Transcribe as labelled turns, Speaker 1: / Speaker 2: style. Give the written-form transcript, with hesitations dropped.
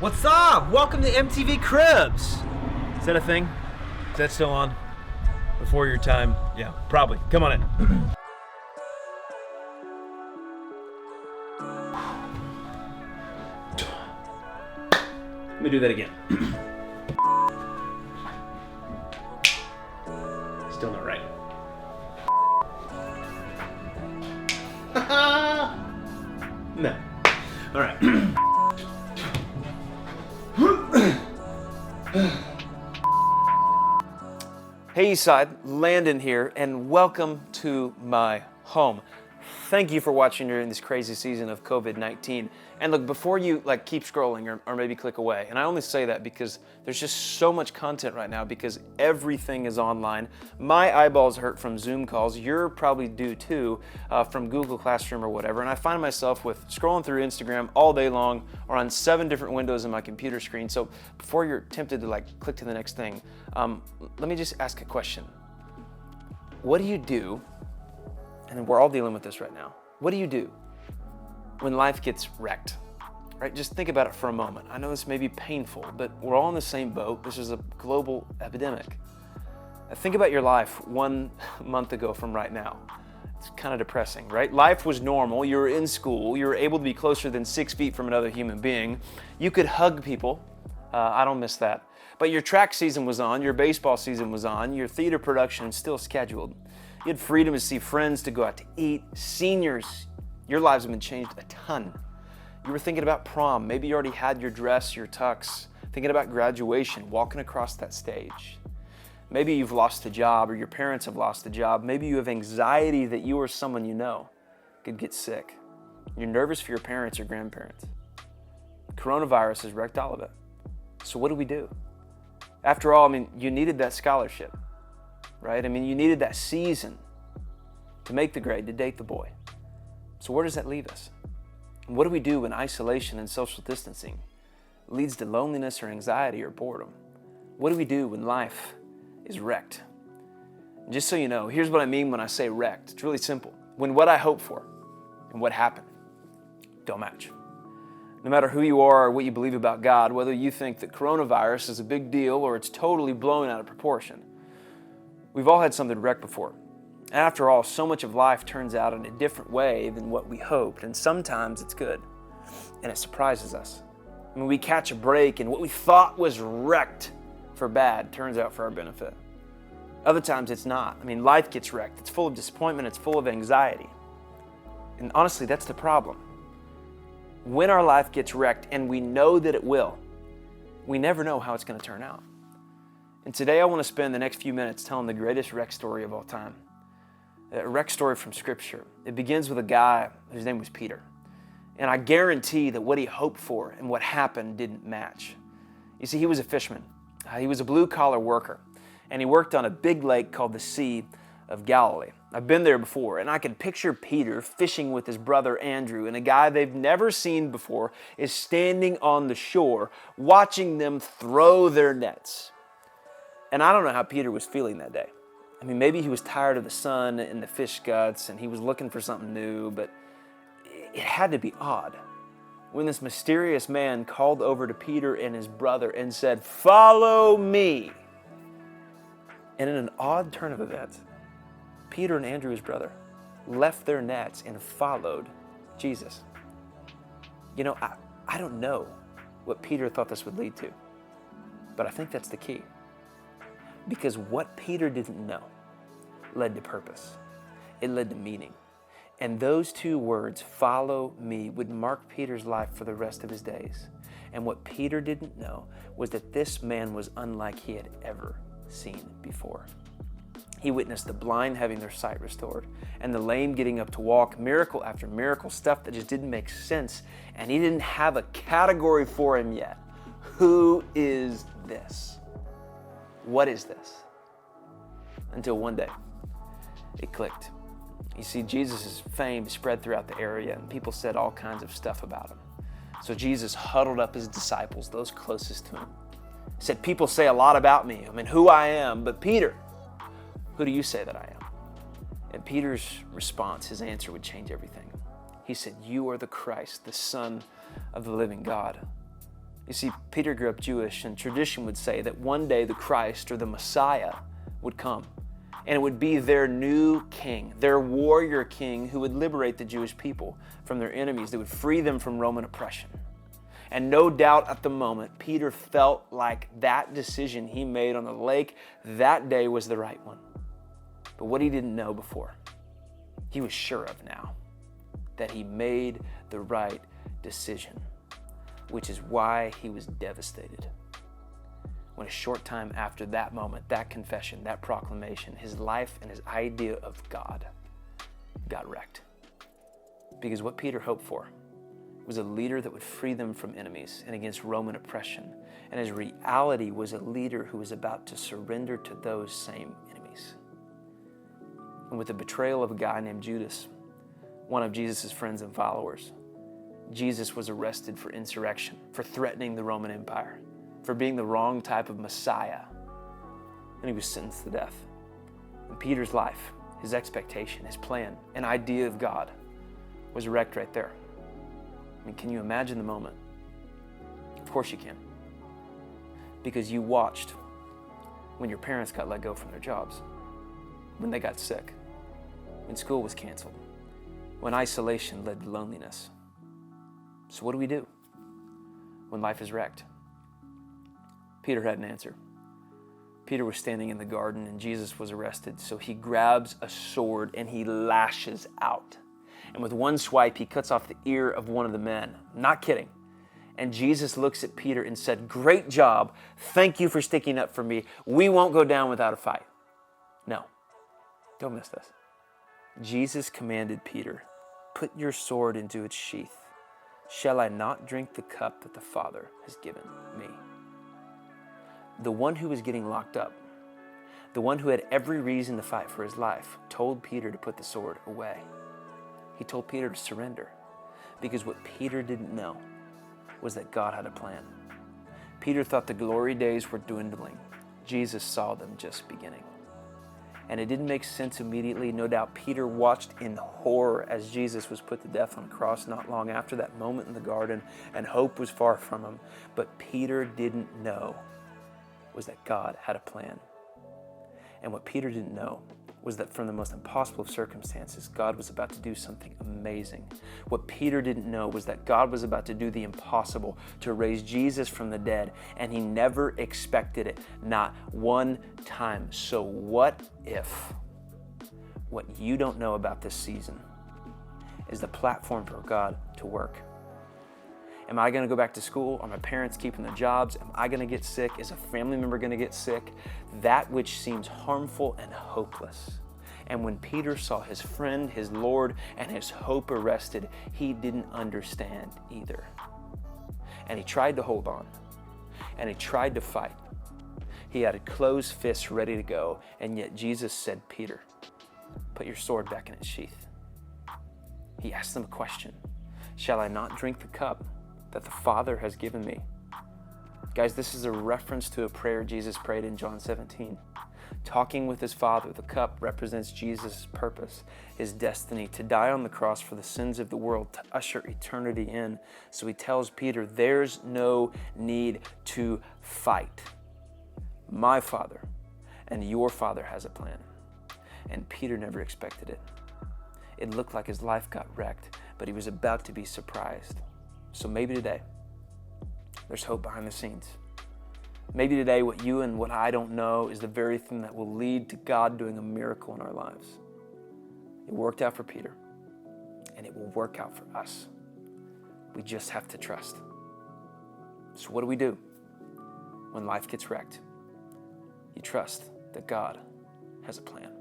Speaker 1: What's up? Welcome to MTV Cribs. Is that a thing? Is that still on? Before your time? Yeah, probably. Come on in. Let me do that again. Still not right. No. All right. Hey Eastside, Landon here, and welcome to my home. Thank you for watching during this crazy season of COVID-19. And look, before you keep scrolling or maybe click away, and I only say that because there's just so much content right now because everything is online. My eyeballs hurt from Zoom calls. You're probably due too from Google Classroom or whatever. And I find myself with scrolling through Instagram all day long or on 7 different windows in my computer screen. So before you're tempted to click to the next thing, let me just ask a question. What do you do? And we're all dealing with this right now. What do you do when life gets wrecked? Right? Just think about it for a moment. I know this may be painful, but we're all in the same boat. This is a global epidemic. Think about your life 1 month ago from right now. It's kind of depressing, right? Life was normal. You were in school. You were able to be closer than 6 feet from another human being. You could hug people. I don't miss that. But your track season was on. Your baseball season was on. Your theater production is still scheduled. You had freedom to see friends, to go out to eat. Seniors, your lives have been changed a ton. You were thinking about prom. Maybe you already had your dress, your tux. Thinking about graduation, walking across that stage. Maybe you've lost a job or your parents have lost a job. Maybe you have anxiety that you or someone you know could get sick. You're nervous for your parents or grandparents. Coronavirus has wrecked all of it. So what do we do? After all, you needed that scholarship. Right? You needed that season to make the grade, to date the boy. So where does that leave us? And what do we do when isolation and social distancing leads to loneliness or anxiety or boredom? What do we do when life is wrecked? And just so you know, here's what I mean when I say wrecked. It's really simple. When what I hope for and what happened don't match. No matter who you are or what you believe about God, whether you think that coronavirus is a big deal or it's totally blown out of proportion, we've all had something wreck before. After all, so much of life turns out in a different way than what we hoped, and sometimes it's good, and it surprises us. We catch a break, and what we thought was wrecked for bad turns out for our benefit. Other times it's not. Life gets wrecked. It's full of disappointment. It's full of anxiety. And honestly, that's the problem. When our life gets wrecked, and we know that it will, we never know how it's going to turn out. And today I want to spend the next few minutes telling the greatest wreck story of all time. A wreck story from Scripture. It begins with a guy whose name was Peter. And I guarantee that what he hoped for and what happened didn't match. You see, he was a fisherman. He was a blue-collar worker. And he worked on a big lake called the Sea of Galilee. I've been there before, and I can picture Peter fishing with his brother Andrew, and a guy they've never seen before is standing on the shore watching them throw their nets. And I don't know how Peter was feeling that day. Maybe he was tired of the sun and the fish guts and he was looking for something new, but it had to be odd when this mysterious man called over to Peter and his brother and said, "Follow me." And in an odd turn of events, Peter and Andrew, his brother, left their nets and followed Jesus. I don't know what Peter thought this would lead to, but I think that's the key. Because what Peter didn't know led to purpose. It led to meaning. And those 2 words, "follow me," would mark Peter's life for the rest of his days. And what Peter didn't know was that this man was unlike he had ever seen before. He witnessed the blind having their sight restored and the lame getting up to walk, miracle after miracle, stuff that just didn't make sense. And he didn't have a category for him yet. Who is this? What is this? Until one day, it clicked. You see, Jesus' fame spread throughout the area, and people said all kinds of stuff about him. So Jesus huddled up his disciples, those closest to him. He said, "People say a lot about me, who I am, but Peter, who do you say that I am?" And Peter's response, his answer would change everything. He said, "You are the Christ, the Son of the living God." You see, Peter grew up Jewish, and tradition would say that one day the Christ or the Messiah would come, and it would be their new king, their warrior king who would liberate the Jewish people from their enemies, that would free them from Roman oppression. And no doubt at the moment, Peter felt like that decision he made on the lake that day was the right one. But what he didn't know before, he was sure of now, that he made the right decision, which is why he was devastated. When a short time after that moment, that confession, that proclamation, his life and his idea of God got wrecked. Because what Peter hoped for was a leader that would free them from enemies and against Roman oppression. And his reality was a leader who was about to surrender to those same enemies. And with the betrayal of a guy named Judas, one of Jesus' friends and followers, Jesus was arrested for insurrection, for threatening the Roman Empire, for being the wrong type of Messiah. And he was sentenced to death. And Peter's life, his expectation, his plan, an idea of God was wrecked right there. I mean, can you imagine the moment? Of course you can. Because you watched when your parents got let go from their jobs, when they got sick, when school was canceled, when isolation led to loneliness. So what do we do when life is wrecked? Peter had an answer. Peter was standing in the garden and Jesus was arrested, so he grabs a sword and he lashes out. And with one swipe, he cuts off the ear of one of the men. Not kidding. And Jesus looks at Peter and said, "Great job. Thank you for sticking up for me. We won't go down without a fight." No, don't miss this. Jesus commanded Peter, "Put your sword into its sheath. Shall I not drink the cup that the Father has given me?" The one who was getting locked up, the one who had every reason to fight for his life, told Peter to put the sword away. He told Peter to surrender, because what Peter didn't know was that God had a plan. Peter thought the glory days were dwindling. Jesus saw them just beginning. And it didn't make sense immediately. No doubt Peter watched in horror as Jesus was put to death on a cross not long after that moment in the garden, and hope was far from him. But Peter didn't know was that God had a plan. And what Peter didn't know was that from the most impossible of circumstances, God was about to do something amazing. What Peter didn't know was that God was about to do the impossible, to raise Jesus from the dead, and he never expected it, not one time. So what if what you don't know about this season is the platform for God to work? Am I going to go back to school? Are my parents keeping their jobs? Am I going to get sick? Is a family member going to get sick? That which seems harmful and hopeless. And when Peter saw his friend, his Lord, and his hope arrested, he didn't understand either. And he tried to hold on. And he tried to fight. He had a closed fist ready to go. And yet Jesus said, "Peter, put your sword back in its sheath." He asked them a question. "Shall I not drink the cup that the Father has given me?" Guys, this is a reference to a prayer Jesus prayed in John 17. Talking with his Father, the cup represents Jesus' purpose, his destiny, to die on the cross for the sins of the world, to usher eternity in. So he tells Peter, there's no need to fight. My Father and your Father has a plan. And Peter never expected it. It looked like his life got wrecked, but he was about to be surprised. So maybe today, there's hope behind the scenes. Maybe today what you and what I don't know is the very thing that will lead to God doing a miracle in our lives. It worked out for Peter, and it will work out for us. We just have to trust. So what do we do when life gets wrecked? You trust that God has a plan.